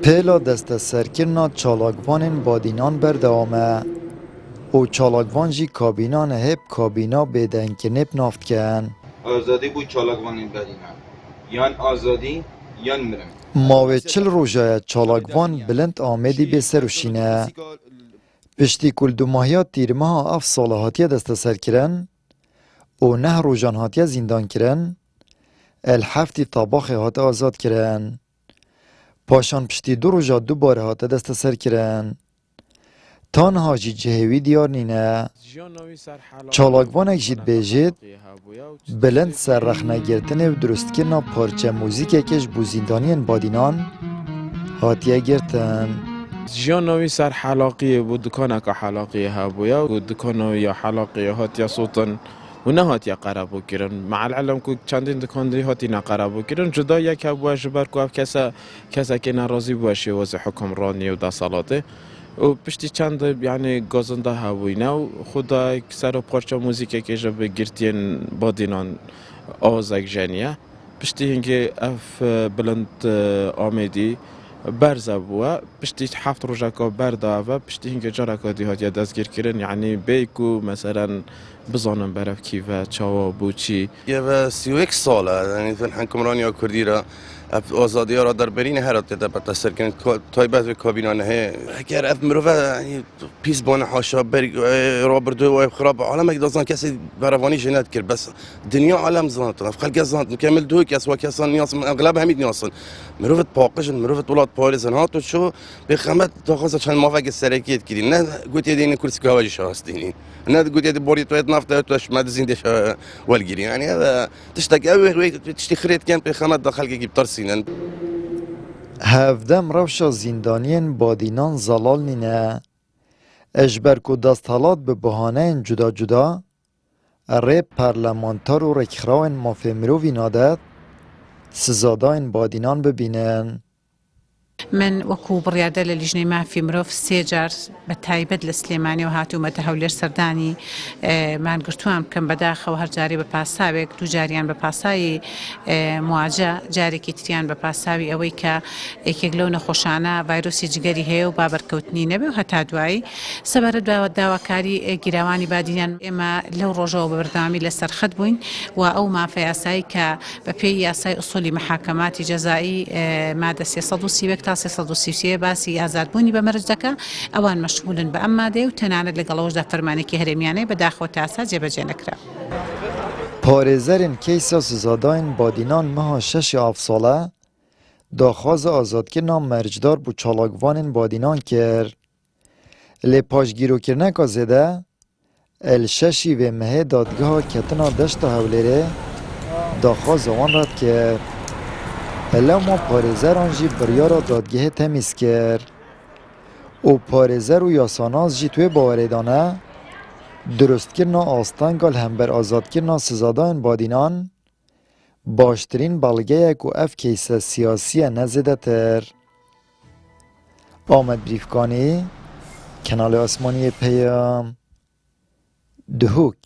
پیلا دست سرکرنا چالاکوان بادینان بردوامه و چالاکوان جی کابینان هپ کابینا بدن که نپ نافت کن آزادی بوی چالاکوان بادینان یان آزادی یان مرن ماوه چل روژای چالاکوان بلند آمدی به سروشینه پشتی کل دو ماهیات تیرمها اف ساله هاتیه دست سرکرن و نه روژان هاتیه زندان کرن الحفتی طاباخ هات آزاد کرن پاشان پشتی دو روژا دو باره هات دست سر کرن تانها جی جهوی دیار نینه چالاکوانک جید بیجید بلند سر رخنه گرتن و درست کرنا پارچه موزیک کش بوزیندانین بادینان هاتیه گرتن جیانوی سر حلاقی بود دکانه که حلاقی هبویا و دکانه یا حلاقی هاتیا صوتن و نه هاتیا قرابو کرن مع العلم که چندین دکان دی هاتی نقرابو کرن جدا یک هبویا جبر که کسا که ناراضی باشه وضع حکمرانی و دا سالاته و پشتی چند یعنی گازنده هبوی نه خدا سر پارچه موزیک که جب گرتین بادینان آوازک جنیه پشتی هنگی اف بلند آمدی برزه بوا پشتی هفت روزه که برده و پشتی هنگی جاره که دیهات یا دستگیر کردن یعنی بیکو مثلا بزنم برف کیفه چاوا بوچی یه 31 ساله یعنی فن حکمرانی کردی را آزادی را در برین هرات ده بتا سرکن تایبت و کابینانه اگر اف مروه یعنی پیس بان حاشا بر رابردو و خراب عالم اگه دازن کسی بروانی جنات کرد بس دنیا عالم زانت اف خلق زانت مکمل دو کس و کسان نیاز اغلب همین نیازن مروه پاکشن مروه ولاد پالیسن هاتو شو به خدمت داخل چند مافق سرکیت کردین نه گویی دین کرسی کاوی شاستینی نه گویی بوری توید نفت توش مدزین والگيري يعني هذا تشتاق قوي تشتي خريط كان بخامات داخل جيب ترسينا هفدم روشا زندانین بادینان زلال نینه اجبر کو دستالات به بهانه جدا جدا ری پرلمانتار و رکخراین مافی مروی نادد سزاداین بادینان ببینن من وەکو بڕیادە لە لیژنەی مافی مرۆڤ سێ جار بە تایبەت لە سلێمانی و هاتوومەتە هەولێر سەردانی مانگرتووان بکەم بەداخەوە هەر جارێ بە پاساوێک دوو جاریان بە پاسایی مواجە جارێکی تریان بە پاساوی ئەوەی کە یەکێک لەو نەخۆشانە ڤایرۆسی جگەری هەیە و بابەرکەوتنی نەبێ و هەتا دوایی سەبارەت بە داواکاری گیراوانی بادینیان ئێمە لەو ڕۆژەوە بە بەردەوامی لەسەر خەت بووین و ئەو مافە یاسایی کە بە پێی یاسای ئوسولی محاکەماتی جەزایی مادە 330 تا 333 باسی ئازادبوونی بە مەرج دەکا ئەوان مەشغولن بە ئەم مادەیە و تەنانەت لەگەڵەوەشدا فەرمانێکی هەرێمیانەی بەداخەوە تاسا جێبەجێ نەکرا. پارێزەرین کەیسا سزاداین بادینان مها شش ئاف ساڵە داخواز ئازادکردنا مەرجدار بوو چالاکوانên بادینان کرد لێ پاشگیرۆکردنeka zêde el şeşî vê mehê dadgeha ketina deşta Hewlêrê daxwaza wan red kir. Elema parêzeran jî biryara dadgehê temîz kir û parêzer û yasanaz jî twê bawerê dane durustkirina astangal hember azadkirina sizadayên badînan baştirîn belgeyek û ev keyse siyasî ye nezêdetir. Amed Brîfkanî, Kenalê Esmaniyê Peyam, Duhok.